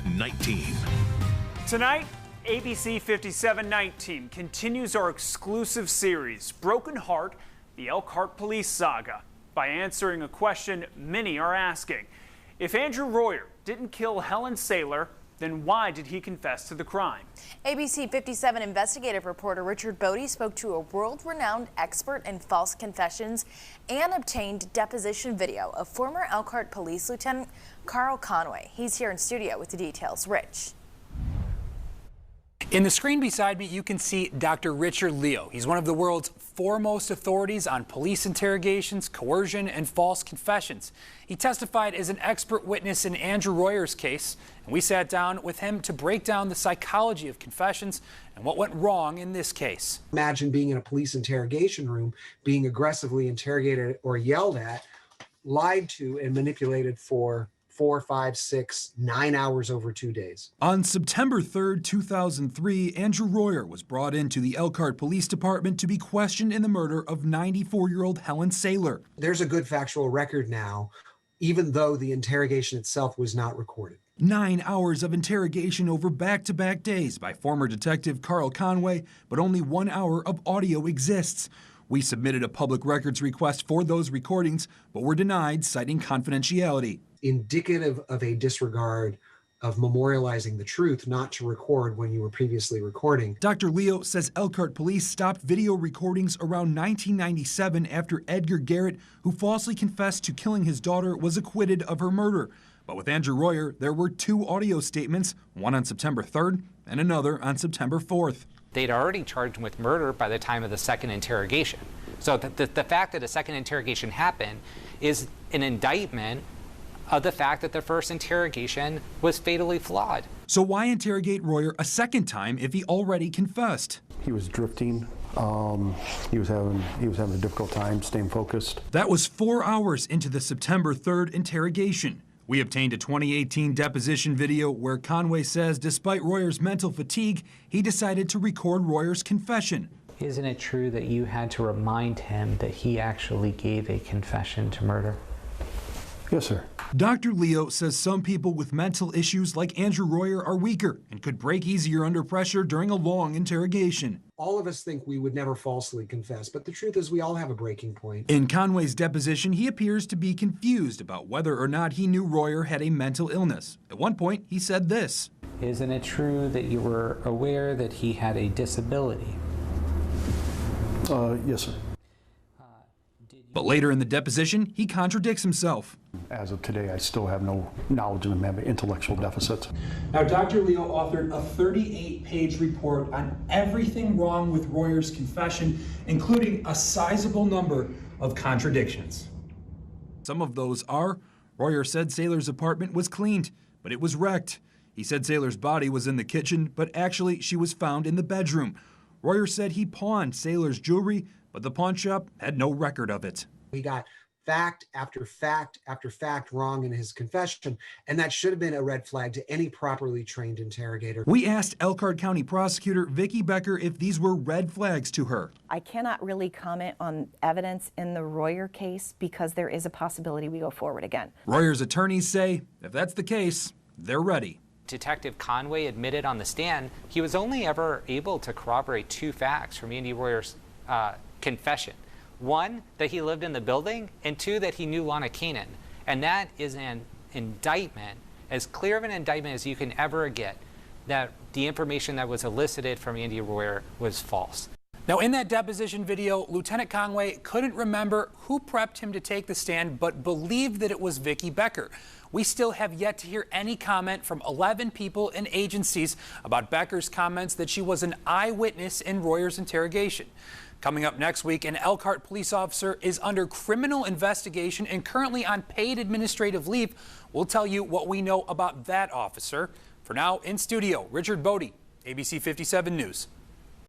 News 19. Tonight, ABC57 19 continues our exclusive series, Broken Heart, the Elkhart Police Saga, by answering a question many are asking. If Andrew Royer didn't kill Helen Saylor, then why did he confess to the crime? ABC57 investigative reporter Richard Bodie spoke to a world-renowned expert in false confessions and obtained deposition video of former Elkhart Police Lieutenant Carl Conway. He's here in studio with the details. Rich. In the screen beside me, you can see Dr. Richard Leo. He's one of the world's foremost authorities on police interrogations, coercion, and false confessions. He testified as an expert witness in Andrew Royer's case, and we sat down with him to break down the psychology of confessions and what went wrong in this case. Imagine being in a police interrogation room, being aggressively interrogated or yelled at, lied to, and manipulated for 4, 5, 6, 9 hours over 2 days. On September 3rd, 2003, Andrew Royer was brought into the Elkhart Police Department to be questioned in the murder of 94-year-old Helen Saylor. There's a good factual record now, even though the interrogation itself was not recorded. 9 hours of interrogation over back-to-back days by former detective Carl Conway, but only 1 hour of audio exists. We submitted a public records request for those recordings, but were denied, citing confidentiality. Indicative of a disregard of memorializing the truth, not to record when you were previously recording. Dr. Leo says Elkhart police stopped video recordings around 1997 after Edgar Garrett, who falsely confessed to killing his daughter, was acquitted of her murder. But with Andrew Royer, there were 2 audio statements, one on September 3rd and another on September 4th. They'd already charged him with murder by the time of the second interrogation. So the fact that a second interrogation happened is an indictment of the fact that the first interrogation was fatally flawed. So why interrogate Royer a second time if he already confessed? He was drifting. He was having a difficult time staying focused. That was 4 hours into the September 3rd interrogation. We obtained a 2018 deposition video where Conway says despite Royer's mental fatigue, he decided to record Royer's confession. Isn't it true that you had to remind him that he actually gave a confession to murder? Yes, sir. Dr. Leo says some people with mental issues like Andrew Royer are weaker and could break easier under pressure during a long interrogation. All of us think we would never falsely confess, but the truth is we all have a breaking point. In Conway's deposition, he appears to be confused about whether or not he knew Royer had a mental illness. At one point, he said this. Isn't it true that you were aware that he had a disability? Yes, sir. But later in the deposition, he contradicts himself. As of today, I still have no knowledge of him having intellectual deficits. Now, Dr. Leo authored a 38-page report on everything wrong with Royer's confession, including a sizable number of contradictions. Some of those are, Royer said Saylor's apartment was cleaned, but it was wrecked. He said Saylor's body was in the kitchen, but actually she was found in the bedroom. Royer said he pawned Saylor's jewelry, but the pawn shop had no record of it. He got fact after fact after fact wrong in his confession, and that should have been a red flag to any properly trained interrogator. We asked Elkhart County Prosecutor Vicki Becker if these were red flags to her. I cannot really comment on evidence in the Royer case because there is a possibility we go forward again. Royer's attorneys say if that's the case, they're ready. Detective Conway admitted on the stand he was only ever able to corroborate 2 facts from Andy Royer's confession. 1, that he lived in the building, and 2, that he knew Lana Kanan. And that is an indictment, as clear of an indictment as you can ever get, that the information that was elicited from Andy Royer was false. Now, in that deposition video, Lieutenant Conway couldn't remember who prepped him to take the stand, but believed that it was Vicki Becker. We still have yet to hear any comment from 11 people and agencies about Becker's comments that she was an eyewitness in Royer's interrogation. Coming up next week, an Elkhart police officer is under criminal investigation and currently on paid administrative leave. We'll tell you what we know about that officer. For now, in studio, Richard Bodie, ABC 57 News.